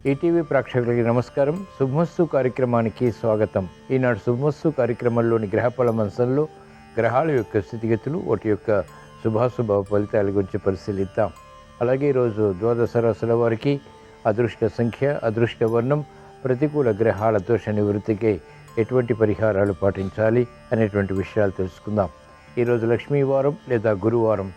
ETV ప్రేక్షకులకి నమస్కారం. శుభమస్తు కార్యక్రమానికి స్వాగతం. ఈనాడు శుభమస్తు కార్యక్రమంలోని గ్రహఫల మంచంలో గ్రహాల యొక్క స్థితిగతులు, వాటి యొక్క శుభాశుభ ఫలితాల గురించి పరిశీలిద్దాం. అలాగే ఈరోజు ద్వాదశ రాశుల వారికి అదృష్ట సంఖ్య, అదృష్ట వర్ణం, ప్రతికూల గ్రహాల దోష నివృత్తికి ఎటువంటి పరిహారాలు పాటించాలి అనేటువంటి విషయాలు తెలుసుకుందాం. ఈరోజు లక్ష్మీవారం లేదా గురువారం,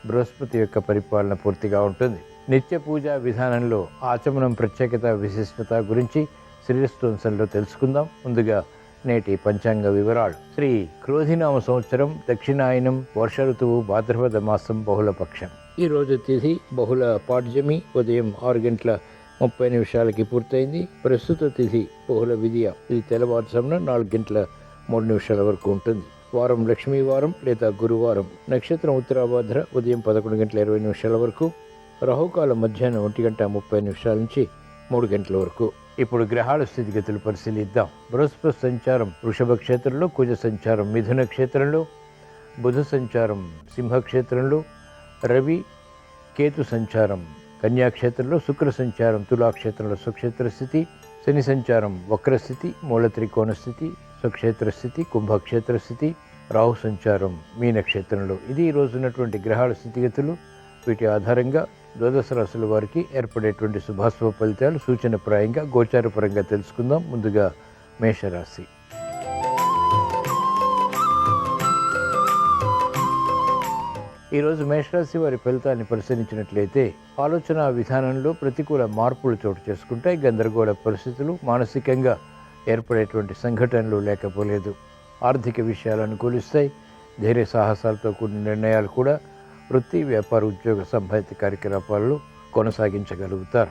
బృహస్పతి యొక్క పరిపాలన పూర్తిగా ఉంటుంది. నిత్య పూజా విధానంలో ఆచమనం ప్రత్యేకత, విశిష్టత గురించి శ్రీస్తోంసంలో తెలుసుకుందాం. ముందుగా నేటి పంచాంగ వివరాలు. శ్రీ క్రోధినామ సంవత్సరం, దక్షిణాయనం, వర్ష ఋతువు, భాద్రపద మాసం, బహుళపక్షం. ఈరోజు తిథి బహుళ పాడ్యమి, ఉదయం 6:30 పూర్తయింది. ప్రస్తుత తిథి బహుళ విధియ, ఇది తెల్లవారుజామున 4:03 వరకు ఉంటుంది. వారం లక్ష్మీవారం లేదా గురువారం. నక్షత్రం ఉత్తరాభాద్ర, ఉదయం 11:20 వరకు. రాహుకాలం మధ్యాహ్నం 1:30 నుంచి 3 గంటల వరకు. ఇప్పుడు గ్రహాల స్థితిగతులు పరిశీలిద్దాం. బృహస్పతి సంచారం వృషభ క్షేత్రంలో, కుజ సంచారం మిథున క్షేత్రంలో, బుధ సంచారం సింహక్షేత్రంలో, రవి కేతు సంచారం కన్యాక్షేత్రంలో, శుక్ర సంచారం తులాక్షేత్రంలో స్వక్షేత్ర స్థితి, శని సంచారం వక్రస్థితి, మూల త్రికోణ స్థితి, స్వక్షేత్ర స్థితి, కుంభక్షేత్ర స్థితి, రాహు సంచారం మీనక్షేత్రంలో. ఇది ఈ రోజున్నటువంటి గ్రహాల స్థితిగతులు. వీటి ఆధారంగా ద్వాదశ రాశుల వారికి ఏర్పడేటువంటి శుభాశుభ ఫలితాలు సూచనప్రాయంగా గోచారపరంగా తెలుసుకుందాం. ముందుగా మేషరాశి. ఈరోజు మేషరాశి వారి ఫలితాన్ని పరిశీలించినట్లయితే ఆలోచన విధానంలో ప్రతికూల మార్పులు చోటు చేసుకుంటాయి. గందరగోళ పరిస్థితులు, మానసికంగా ఏర్పడేటువంటి సంఘటనలు లేకపోలేదు. ఆర్థిక విషయాలు అనుకూలిస్తాయి. ధైర్య సాహసాలతో కూడిన నిర్ణయాలు కూడా వృత్తి, వ్యాపార, ఉద్యోగ సంబంధిత కార్యకలాపాల్లో కొనసాగించగలుగుతారు.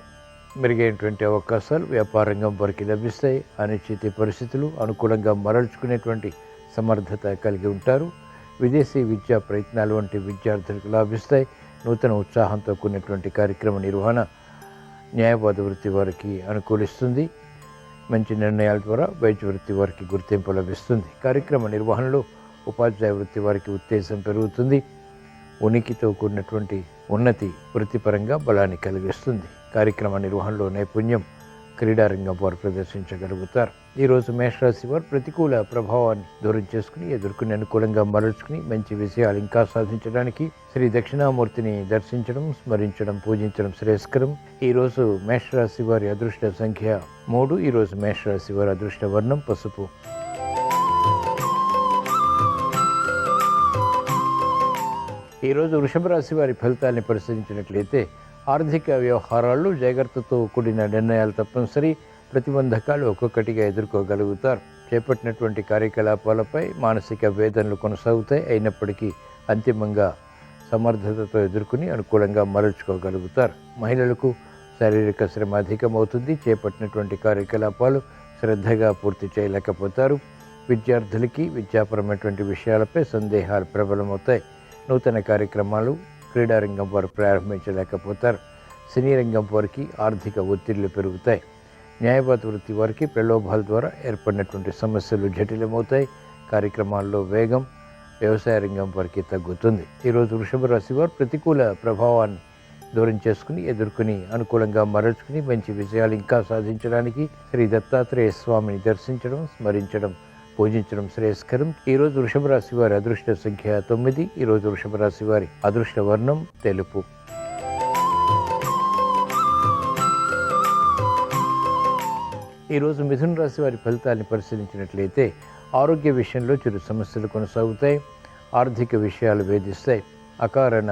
మెరుగైనటువంటి అవకాశాలు వ్యాపార రంగం వారికి లభిస్తాయి. అనిశ్చిత పరిస్థితులు అనుకూలంగా మరల్చుకునేటువంటి సమర్థత కలిగి ఉంటారు. విదేశీ విద్యా ప్రయత్నాలు వంటి విద్యార్థులకు లాభిస్తాయి. నూతన ఉత్సాహంతో కూడినటువంటి కార్యక్రమ నిర్వహణ న్యాయవాద వృత్తి వారికి అనుకూలిస్తుంది. మంచి నిర్ణయాల ద్వారా వైద్య వృత్తి వారికి గుర్తింపు లభిస్తుంది. కార్యక్రమ నిర్వహణలో ఉపాధ్యాయ వృత్తి వారికి ఉత్తేజం పెరుగుతుంది. ఉనికితో కూడినటువంటి ఉన్నతి వృత్తిపరంగా బలాన్ని కలిగిస్తుంది. కార్యక్రమ నిర్వహణలో నైపుణ్యం క్రీడారంగం వారు ప్రదర్శించగలుగుతారు. ఈరోజు మేషరాశి వారు ప్రతికూల ప్రభావాన్ని దూరం చేసుకుని, ఎదుర్కొని అనుకూలంగా మరల్చుకుని మంచి విజయాలు ఇంకా సాధించడానికి శ్రీ దక్షిణామూర్తిని దర్శించడం, స్మరించడం, పూజించడం శ్రేయస్కరం. ఈరోజు మేషరాశి వారి అదృష్ట సంఖ్య 3. ఈరోజు మేషరాశి వారి అదృష్ట వర్ణం పసుపు. ఈరోజు వృషభ రాశి వారి ఫలితాన్ని పరిశీలించినట్లయితే ఆర్థిక వ్యవహారాల్లో జాగ్రత్తతో కూడిన నిర్ణయాలు తప్పనిసరి. ప్రతిబంధకాలు ఒక్కొక్కటిగా ఎదుర్కోగలుగుతారు. చేపట్టినటువంటి కార్యకలాపాలపై మానసిక వేదనలు కొనసాగుతాయి. అయినప్పటికీ అంతిమంగా సమర్థతతో ఎదుర్కొని అనుకూలంగా మరల్చుకోగలుగుతారు. మహిళలకు శారీరక శ్రమ అధికమవుతుంది. చేపట్టినటువంటి కార్యకలాపాలు శ్రద్ధగా పూర్తి చేయలేకపోతారు. విద్యార్థులకి విద్యాపరమైనటువంటి విషయాలపై సందేహాలు ప్రబలమవుతాయి. నూతన కార్యక్రమాలు క్రీడారంగం వారు ప్రారంభించలేకపోతారు. సినీ రంగం వారికి ఆర్థిక ఒత్తిళ్లు పెరుగుతాయి. న్యాయవాద వృత్తి వారికి ప్రలోభాల ద్వారా ఏర్పడినటువంటి సమస్యలు జటిలమవుతాయి. కార్యక్రమాల్లో వేగం వ్యవసాయ రంగం వారికి తగ్గుతుంది. ఈరోజు వృషభ రాశి వారు ప్రతికూల ప్రభావాన్ని దూరం చేసుకుని, ఎదుర్కొని అనుకూలంగా మరల్చుకుని మంచి విజయాలు ఇంకా సాధించడానికి శ్రీ దత్తాత్రేయ స్వామిని దర్శించడం, స్మరించడం, పూజించడం శ్రేయస్కరం. ఈరోజు వృషభ రాశి వారి అదృష్ట సంఖ్య 9. ఈరోజు వృషభ రాశి వారి అదృష్ట వర్ణం తెలుపు. ఈరోజు మిథున రాశి వారి ఫలితాన్ని పరిశీలించినట్లయితే ఆరోగ్య విషయంలో చిరు సమస్యలు కొనసాగుతాయి. ఆర్థిక విషయాలు వేధిస్తాయి. అకారణ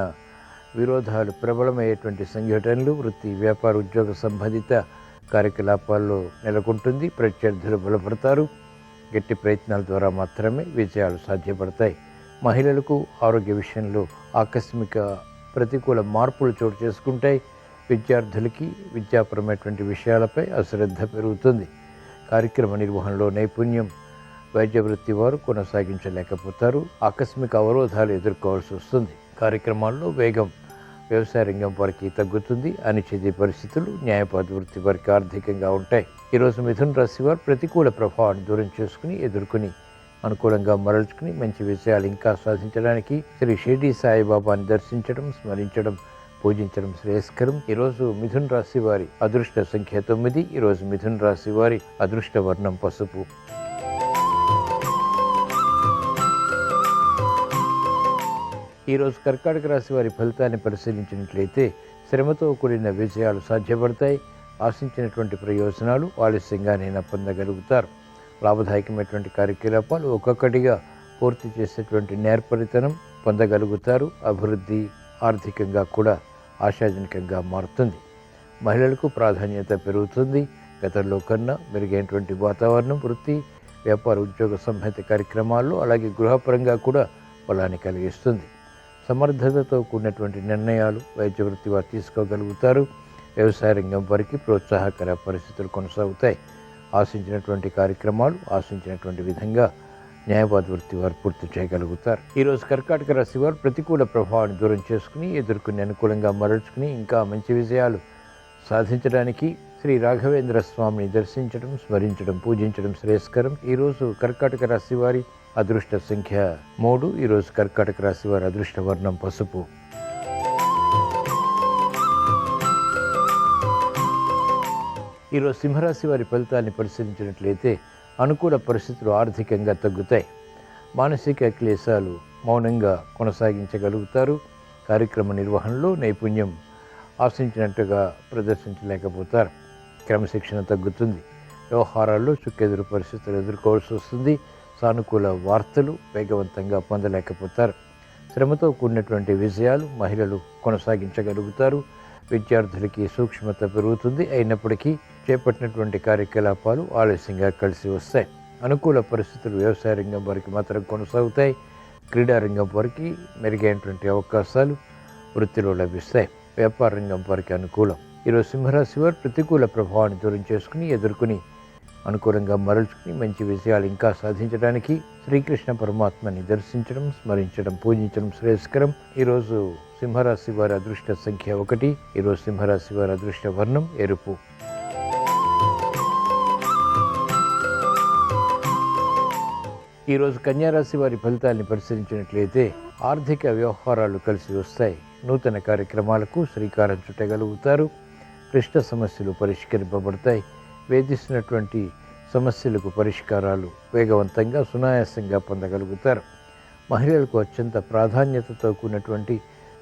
విరోధాలు ప్రబలమయ్యేటువంటి సంఘటనలు వృత్తి, వ్యాపార, ఉద్యోగ సంబంధిత కార్యకలాపాల్లో నెలకొంటుంది. ప్రత్యర్థులు బలపడతారు. గట్టి ప్రయత్నాల ద్వారా మాత్రమే విజయాలు సాధ్యపడతాయి. మహిళలకు ఆరోగ్య విషయంలో ఆకస్మిక ప్రతికూల మార్పులు చోటు చేసుకుంటాయి. విద్యార్థులకి విద్యాపరమైనటువంటి విషయాలపై అశ్రద్ధ పెరుగుతుంది. కార్యక్రమ నిర్వహణలో నైపుణ్యం వైద్య వృత్తి వారు కొనసాగించలేకపోతారు. ఆకస్మిక అవరోధాలు ఎదుర్కోవాల్సి వస్తుంది. కార్యక్రమాల్లో వేగం వ్యవసాయ రంగం వారికి తగ్గుతుంది. అనిశ్చిత పరిస్థితులు న్యాయవాద వృత్తి వారికి ఆర్థికంగా ఉంటాయి. ఈరోజు మిథున రాశి వారు ప్రతికూల ప్రభావాన్ని దూరం చేసుకుని, ఎదుర్కొని అనుకూలంగా మరల్చుకుని మంచి విజయాలు ఇంకా సాధించడానికి శ్రీ షిరిడి సాయిబాబాని దర్శించడం, స్మరించడం, పూజించడం శ్రేయస్కరం. ఈరోజు మిథున రాశి వారి అదృష్ట సంఖ్య 9. ఈరోజు మిథున రాశి వారి అదృష్ట వర్ణం పసుపు. ఈరోజు కర్కాటక రాశి వారి ఫలితాన్ని పరిశీలించినట్లయితే శ్రమతో కూడిన విజయాలు సాధ్యపడతాయి. ఆశించినటువంటి ప్రయోజనాలు ఆలస్యంగానైనా పొందగలుగుతారు. లాభదాయకమైనటువంటి కార్యకలాపాలు ఒక్కొక్కటిగా పూర్తి చేసేటువంటి నేర్పరితనం పొందగలుగుతారు. అభివృద్ధి ఆర్థికంగా కూడా ఆశాజనకంగా మారుతుంది. మహిళలకు ప్రాధాన్యత పెరుగుతుంది. గతంలో కన్నా మెరుగైనటువంటి వాతావరణం వృత్తి, వ్యాపార, ఉద్యోగ సంహిత కార్యక్రమాల్లో అలాగే గృహపరంగా కూడా బలాన్ని కలిగిస్తుంది. సమర్థతతో కూడినటువంటి నిర్ణయాలు వైద్య వృత్తి వారు తీసుకోగలుగుతారు. వ్యవసాయ రంగం వారికి ప్రోత్సాహకర పరిస్థితులు కొనసాగుతాయి. ఆశించినటువంటి కార్యక్రమాలు ఆశించినటువంటి విధంగా న్యాయవాద వృత్తి వారు పూర్తి చేయగలుగుతారు. ఈరోజు కర్కాటక రాశి వారు ప్రతికూల ప్రభావాన్ని దూరం చేసుకుని ఎదుర్కొని అనుకూలంగా మరల్చుకుని ఇంకా మంచి విజయాలు సాధించడానికి శ్రీ రాఘవేంద్ర స్వామిని దర్శించడం, స్మరించడం, పూజించడం శ్రేయస్కరం. ఈరోజు కర్కాటక రాశి వారి అదృష్ట సంఖ్య 3. ఈరోజు కర్కాటక రాశి వారి అదృష్ట వర్ణం పసుపు. ఈరోజు సింహరాశి వారి ఫలితాన్ని పరిశీలించినట్లయితే అనుకూల పరిస్థితులు ఆర్థికంగా తగ్గుతాయి. మానసిక క్లేశాలు మౌనంగా కొనసాగించగలుగుతారు. కార్యక్రమ నిర్వహణలో నైపుణ్యం ఆశించినట్టుగా ప్రదర్శించలేకపోతారు. క్రమశిక్షణ తగ్గుతుంది. వ్యవహారాల్లో చుక్కెదురు పరిస్థితులు ఎదుర్కోవాల్సి వస్తుంది. సానుకూల వార్తలు వేగవంతంగా పొందలేకపోతారు. శ్రమతో కూడినటువంటి విజయాలు మహిళలు కొనసాగించగలుగుతారు. విద్యార్థులకి సూక్ష్మత పెరుగుతుంది. అయినప్పటికీ చేపట్టినటువంటి కార్యకలాపాలు ఆలస్యంగా కలిసి వస్తాయి. అనుకూల పరిస్థితులు వ్యవసాయ రంగం వారికి మాత్రం కొనసాగుతాయి. క్రీడారంగం వారికి మెరుగైనటువంటి అవకాశాలు వృత్తిలో లభిస్తాయి. వ్యాపార రంగం వారికి అనుకూలం. ఈరోజు సింహరాశి వారు ప్రతికూల ప్రభావాన్ని దూరం చేసుకుని ఎదుర్కొని అనుకూలంగా మరల్చుకుని మంచి విజయాలు ఇంకా సాధించడానికి శ్రీకృష్ణ పరమాత్మని దర్శించడం, స్మరించడం, పూజించడం శ్రేయస్కరం. ఈరోజు సింహరాశి వారి అదృష్ట సంఖ్య 1. ఈరోజు సింహరాశి వారి అదృష్ట వర్ణం ఎరుపు. ఈరోజు కన్యారాశి వారి ఫలితాన్ని పరిశీలించినట్లయితే ఆర్థిక వ్యవహారాలు కలిసి వస్తాయి. నూతన కార్యక్రమాలకు శ్రీకారం చుట్టగలుగుతారు. క్లిష్ట సమస్యలు పరిష్కరింపబడతాయి. వేధిస్తున్నటువంటి సమస్యలకు పరిష్కారాలు వేగవంతంగా సునాయాసంగా పొందగలుగుతారు. మహిళలకు అత్యంత ప్రాధాన్యతతో కూడినటువంటి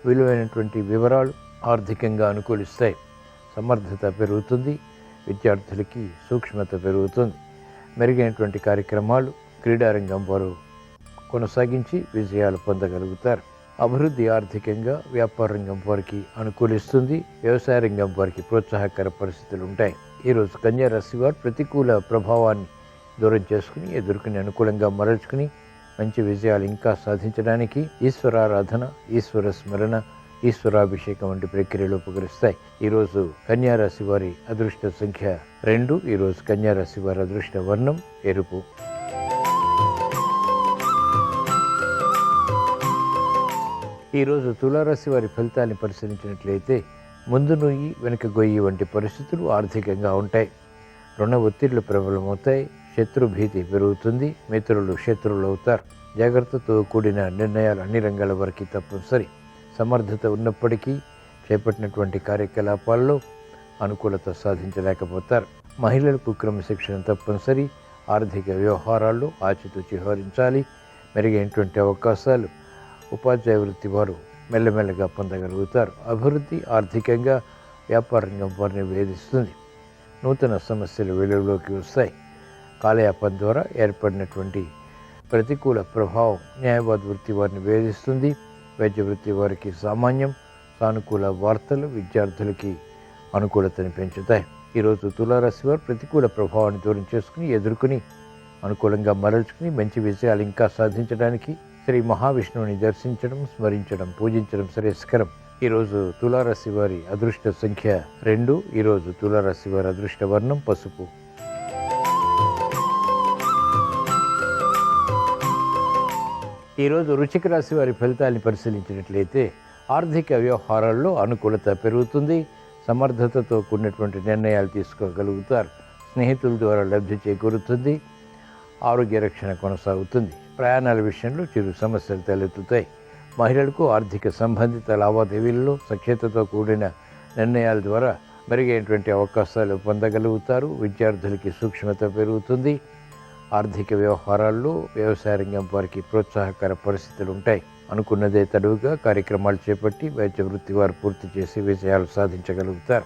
విలువైనటువంటి వివరాలు ఆర్థికంగా అనుకూలిస్తాయి. సమర్థత పెరుగుతుంది. విద్యార్థులకి సూక్ష్మత పెరుగుతుంది. మెరుగైనటువంటి కార్యక్రమాలు క్రీడారంగం వారు కొనసాగించి విజయాలు పొందగలుగుతారు. అభివృద్ధి ఆర్థికంగా వ్యాపార రంగం వారికి అనుకూలిస్తుంది. వ్యవసాయ రంగం వారికి ప్రోత్సాహకర పరిస్థితులు ఉంటాయి. ఈరోజు కన్యా రాశి వారు ప్రతికూల ప్రభావాన్ని దూరం చేసుకుని ఎదుర్కొని అనుకూలంగా మరల్చుకుని మంచి విజయాలు ఇంకా సాధించడానికి ఈశ్వరారాధన, ఈశ్వర స్మరణ, ఈశ్వరాభిషేకం వంటి ప్రక్రియలు ఉపకరిస్తాయి. ఈరోజు కన్యా రాశి వారి అదృష్ట సంఖ్య 2. ఈరోజు కన్యా రాశి వారి అదృష్ట వర్ణం ఎరుపు. ఈరోజు తులారాశి వారి ఫలితాన్ని పరిశీలించినట్లయితే ముందు నొయ్యి వెనుక గొయ్యి వంటి పరిస్థితులు ఆర్థికంగా ఉంటాయి. రుణ ఒత్తిళ్లు ప్రబలమవుతాయి. శత్రు భీతి పెరుగుతుంది. మిత్రులు శత్రువులు అవుతారు. జాగ్రత్తతో కూడిన నిర్ణయాలు అన్ని రంగాల వరకు తప్పనిసరి. సమర్థత ఉన్నప్పటికీ చేపట్టినటువంటి కార్యకలాపాల్లో అనుకూలత సాధించలేకపోతారు. మహిళలకు క్రమశిక్షణ తప్పనిసరి. ఆర్థిక వ్యవహారాల్లో ఆచితూచి వ్యవహరించాలి. మెరుగైనటువంటి అవకాశాలు ఉపాధ్యాయ వృత్తి వారు మెల్లమెల్లగా పొందగలుగుతారు. అభివృద్ధి ఆర్థికంగా వ్యాపార రంగం వారిని వేధిస్తుంది. నూతన సమస్యలు వెలుగులోకి వస్తాయి. కాలయాపన ద్వారా ఏర్పడినటువంటి ప్రతికూల ప్రభావం న్యాయవాద వృత్తి వారిని వేధిస్తుంది. వైద్య వృత్తి వారికి సామాన్యం. సానుకూల వార్తలు విద్యార్థులకి అనుకూలతని పెంచుతాయి. ఈరోజు తులారాశి వారు ప్రతికూల ప్రభావాన్ని దూరం చేసుకుని ఎదుర్కొని అనుకూలంగా మరల్చుకుని మంచి విజయాలు ఇంకా సాధించడానికి శ్రీ మహావిష్ణువుని దర్శించడం, స్మరించడం, పూజించడం శ్రేయస్కరం. ఈరోజు తులారాశి వారి అదృష్ట సంఖ్య 2. ఈరోజు తులారాశి వారి అదృష్ట వర్ణం పసుపు. ఈరోజు వృశ్చిక రాశి వారి ఫలితాన్ని పరిశీలించినట్లయితే ఆర్థిక వ్యవహారాల్లో అనుకూలత పెరుగుతుంది. సమర్థతతో కూడినటువంటి నిర్ణయాలు తీసుకోగలుగుతారు. స్నేహితుల ద్వారా లబ్ధి చేకూరుతుంది. ఆరోగ్య రక్షణ కొనసాగుతుంది. ప్రయాణాల విషయంలో చిరు సమస్యలు తలెత్తుతాయి. మహిళలకు ఆర్థిక సంబంధిత లావాదేవీలలో సఖ్యతతో కూడిన నిర్ణయాల ద్వారా మెరుగైనటువంటి అవకాశాలు పొందగలుగుతారు. విద్యార్థులకి సూక్ష్మత పెరుగుతుంది. ఆర్థిక వ్యవహారాల్లో వ్యవసాయ రంగం వారికి ప్రోత్సాహకర పరిస్థితులు ఉంటాయి. అనుకున్నదే తడువుగా కార్యక్రమాలు చేపట్టి వైద్య వృత్తి వారు పూర్తి చేసి విజయాలు సాధించగలుగుతారు.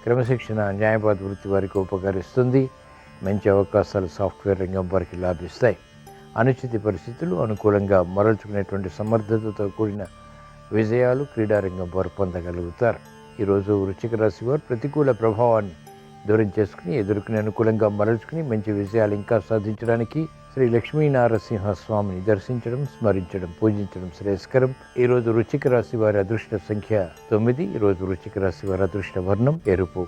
క్రమశిక్షణ న్యాయవాద వృత్తి వారికి ఉపకరిస్తుంది. మంచి అవకాశాలు సాఫ్ట్వేర్ రంగం వారికి లాభిస్తాయి. అనుచిత పరిస్థితులు అనుకూలంగా మరల్చుకునేటువంటి సమర్థతతో కూడిన విజయాలు క్రీడారంగం వారు పొందగలుగుతారు. ఈరోజు వృశ్చిక రాశి వారు ప్రతికూల ప్రభావాన్ని దూరం చేసుకుని ఎదుర్కొని అనుకూలంగా మరల్చుకుని మంచి విజయాలు ఇంకా సాధించడానికి శ్రీ లక్ష్మీనారసింహస్వామిని దర్శించడం, స్మరించడం, పూజించడం శ్రేయస్కరం. ఈరోజు వృశ్చిక రాశి వారి అదృష్ట సంఖ్య 9. ఈరోజు వృశ్చిక రాశి వారి అదృష్ట వర్ణం ఎరుపు.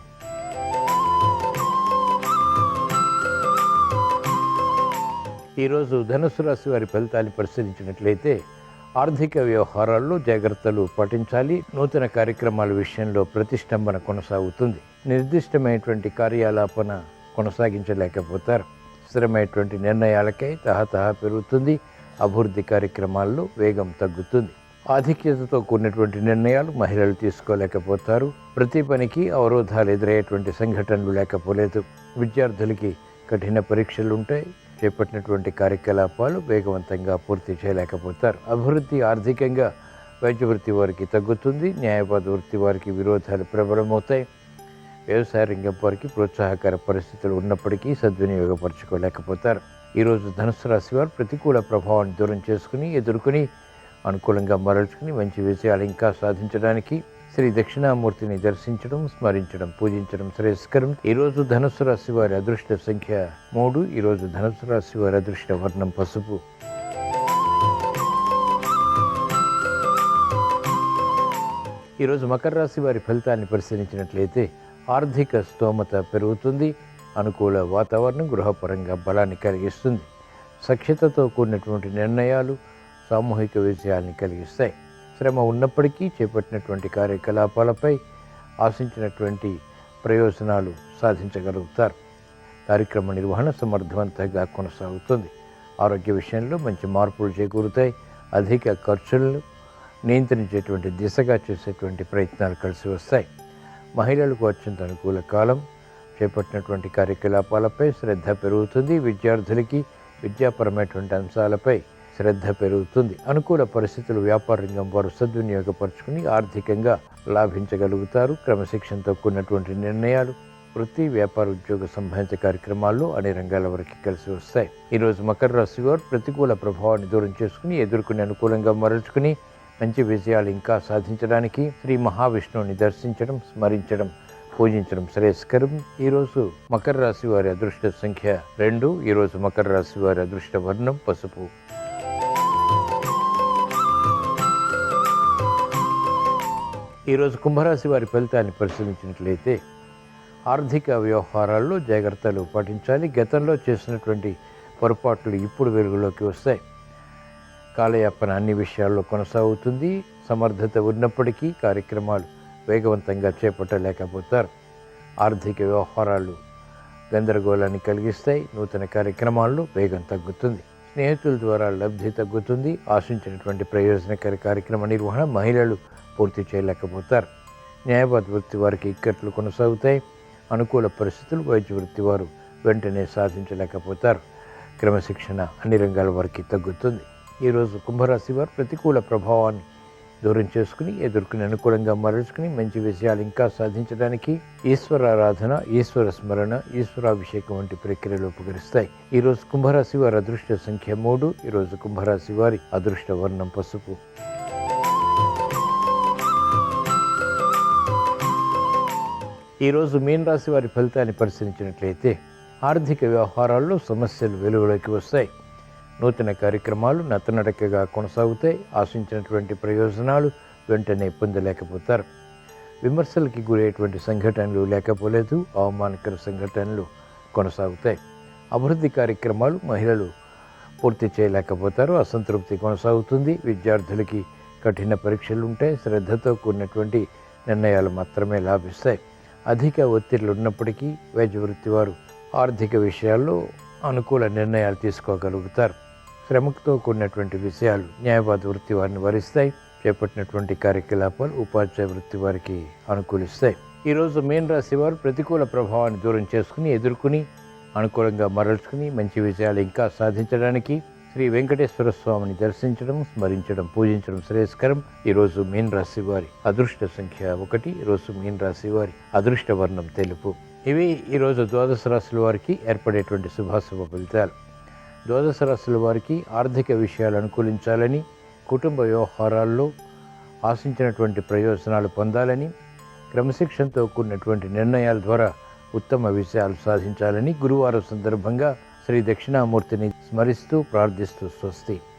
ఈరోజు ధనుస్సు రాశి వారి ఫలితాన్ని పరిశీలించినట్లయితే ఆర్థిక వ్యవహారాల్లో జాగ్రత్తలు పాటించాలి. నూతన కార్యక్రమాల విషయంలో ప్రతిష్టంభన కొనసాగుతుంది. నిర్దిష్టమైనటువంటి కార్యాలాపన కొనసాగించలేకపోతారు. స్థిరమైనటువంటి నిర్ణయాలకై తహతహ పెరుగుతుంది. అభివృద్ధి కార్యక్రమాల్లో వేగం తగ్గుతుంది. ఆధిక్యతతో కూడినటువంటి నిర్ణయాలు మహిళలు తీసుకోలేకపోతారు. ప్రతి పనికి అవరోధాలు ఎదురయ్యేటువంటి సంఘటనలు లేకపోలేదు. విద్యార్థులకి కఠిన పరీక్షలు ఉంటాయి. చేపట్టినటువంటి కార్యకలాపాలు వేగవంతంగా పూర్తి చేయలేకపోతారు. అభివృద్ధి ఆర్థికంగా వైద్య వృత్తి వారికి తగ్గుతుంది. న్యాయవాద వృత్తి వారికి విరోధాలు ప్రబలమవుతాయి. వ్యవసాయ రంగం వారికి ప్రోత్సాహకర పరిస్థితులు ఉన్నప్పటికీ సద్వినియోగపరచుకోలేకపోతారు. ఈరోజు ధనుసు రాశి వారు ప్రతికూల ప్రభావాన్ని దూరం చేసుకుని ఎదుర్కొని అనుకూలంగా మరల్చుకుని మంచి విజయాలు ఇంకా సాధించడానికి శ్రీ దక్షిణామూర్తిని దర్శించడం, స్మరించడం, పూజించడం శ్రేయస్కరం. ఈరోజు ధనుసు రాశి వారి అదృష్ట సంఖ్య 3. ఈరోజు ధనుసు రాశి వారి అదృష్ట వర్ణం పసుపు. ఈరోజు మకర రాశి వారి ఫలితాన్ని పరిశీలించినట్లయితే ఆర్థిక స్తోమత పెరుగుతుంది. అనుకూల వాతావరణం గృహపరంగా బలాన్ని కలిగిస్తుంది. సఖ్యతతో కూడినటువంటి నిర్ణయాలు సామూహిక విజయాల్ని కలిగిస్తాయి. శ్రమ ఉన్నప్పటికీ చేపట్టినటువంటి కార్యకలాపాలపై ఆశించినటువంటి ప్రయోజనాలు సాధించగలుగుతారు. కార్యక్రమ నిర్వహణ సమర్థవంతంగా కొనసాగుతుంది. ఆరోగ్య విషయంలో మంచి మార్పులు చేకూరుతాయి. అధిక ఖర్చులను నియంత్రించేటువంటి దిశగా చేసేటువంటి ప్రయత్నాలు కలిసి వస్తాయి. మహిళలకు అత్యంత అనుకూల కాలం. చేపట్టినటువంటి కార్యకలాపాలపై శ్రద్ధ పెరుగుతుంది. విద్యార్థులకి విద్యాపరమైనటువంటి అంశాలపై శ్రద్ధ పెరుగుతుంది. అనుకూల పరిస్థితులు వ్యాపార రంగం వారు సద్వినియోగపరుచుకుని ఆర్థికంగా లాభించగలుగుతారు. క్రమశిక్షణతో కూడినటువంటి నిర్ణయాలు వృత్తి, వ్యాపార, ఉద్యోగ సంబంధిత కార్యక్రమాల్లో అన్ని రంగాల వరకు కలిసి వస్తాయి. ఈరోజు మకర రాశి వారు ప్రతికూల ప్రభావాన్ని దూరం చేసుకుని ఎదుర్కొని అనుకూలంగా మరల్చుకుని మంచి విజయాలు ఇంకా సాధించడానికి శ్రీ మహావిష్ణువుని దర్శించడం, స్మరించడం, పూజించడం శ్రేయస్కరం. ఈరోజు మకర రాశి వారి అదృష్ట సంఖ్య 2. ఈరోజు మకర రాశి వారి అదృష్ట వర్ణం పసుపు. ఈరోజు కుంభరాశి వారి ఫలితాన్ని పరిశీలించినట్లయితే ఆర్థిక వ్యవహారాల్లో జాగ్రత్తలు పాటించాలి. గతంలో చేసినటువంటి పొరపాట్లు ఇప్పుడు వెలుగులోకి వస్తాయి. కాలయాపన అన్ని విషయాల్లో కొనసాగుతుంది. సమర్థత ఉన్నప్పటికీ కార్యక్రమాలు వేగవంతంగా చేపట్టలేకపోతారు. ఆర్థిక వ్యవహారాలు గందరగోళాన్ని కలిగిస్తాయి. నూతన కార్యక్రమాల్లో వేగం తగ్గుతుంది. స్నేహితుల ద్వారా లబ్ధి తగ్గుతుంది. ఆశించినటువంటి ప్రయోజనకర కార్యక్రమ నిర్వహణ మహిళలు పూర్తి చేయలేకపోతారు. న్యాయవాద వృత్తి వారికి ఇక్కట్లు కొనసాగుతాయి. అనుకూల పరిస్థితులు వైద్య వృత్తి వారు వెంటనే సాధించలేకపోతారు. క్రమశిక్షణ అన్ని రంగాల వారికి తగ్గుతుంది. ఈరోజు కుంభరాశి వారు ప్రతికూల ప్రభావాన్ని దూరం చేసుకుని ఎదుర్కొని అనుకూలంగా మరల్చుకుని మంచి విజయాలు ఇంకా సాధించడానికి ఈశ్వరారాధన, ఈశ్వర స్మరణ, ఈశ్వరాభిషేకం వంటి ప్రక్రియలు ఉపకరిస్తాయి. ఈరోజు కుంభరాశి వారి అదృష్ట సంఖ్య 3. ఈరోజు కుంభరాశి వారి అదృష్ట వర్ణం పసుపు. ఈరోజు మీన రాశి వారి ఫలితాన్ని పరిశీలించినట్లయితే ఆర్థిక వ్యవహారాల్లో సమస్యలు వెలుగులోకి వస్తాయి. నూతన కార్యక్రమాలు నత్తనడకగా కొనసాగుతాయి. ఆశించినటువంటి ప్రయోజనాలు వెంటనే పొందలేకపోతారు. విమర్శలకి గురయ్యేటువంటి సంఘటనలు లేకపోలేదు. అవమానకర సంఘటనలు కొనసాగుతాయి. అభివృద్ధి కార్యక్రమాలు మహిళలు పూర్తి చేయలేకపోతారు. అసంతృప్తి కొనసాగుతుంది. విద్యార్థులకి కఠిన పరీక్షలు ఉంటాయి. శ్రద్ధతో కూడినటువంటి నిర్ణయాలు మాత్రమే లాభిస్తాయి. అధిక ఒత్తిళ్లు ఉన్నప్పటికీ వైద్య వృత్తి వారు ఆర్థిక విషయాల్లో అనుకూల నిర్ణయాలు తీసుకోగలుగుతారు. శ్రమతో కూడినటువంటి విషయాలు న్యాయవాద వృత్తి వారిని వరిస్తాయి. చేపట్టినటువంటి కార్యకలాపాలు ఉపాధ్యాయ వృత్తి వారికి అనుకూలిస్తాయి. ఈరోజు మీన రాశి వారు ప్రతికూల ప్రభావాన్ని దూరం చేసుకుని ఎదుర్కొని అనుకూలంగా మరల్చుకుని మంచి విజయాలు ఇంకా సాధించడానికి శ్రీ వెంకటేశ్వర స్వామిని దర్శించడం, స్మరించడం, పూజించడం శ్రేయస్కరం. ఈరోజు మీన రాశి వారి అదృష్ట సంఖ్య 1. ఈరోజు మీన రాశి వారి అదృష్ట వర్ణం తెలుపు. ఇవి ఈరోజు ద్వాదశ రాశుల వారికి ఏర్పడేటువంటి శుభాశుభ ఫలితాలు. ద్వాదశ రాశుల వారికి ఆర్థిక విషయాలు అనుకూలించాలని, కుటుంబ వ్యవహారాల్లో ఆశించినటువంటి ప్రయోజనాలు పొందాలని, క్రమశిక్షణతో కూడినటువంటి నిర్ణయాల ద్వారా ఉత్తమ విజయాలు సాధించాలని గురువారం సందర్భంగా శ్రీ దక్షిణామూర్తిని స్మరిస్తూ ప్రార్థిస్తూ స్వస్తి.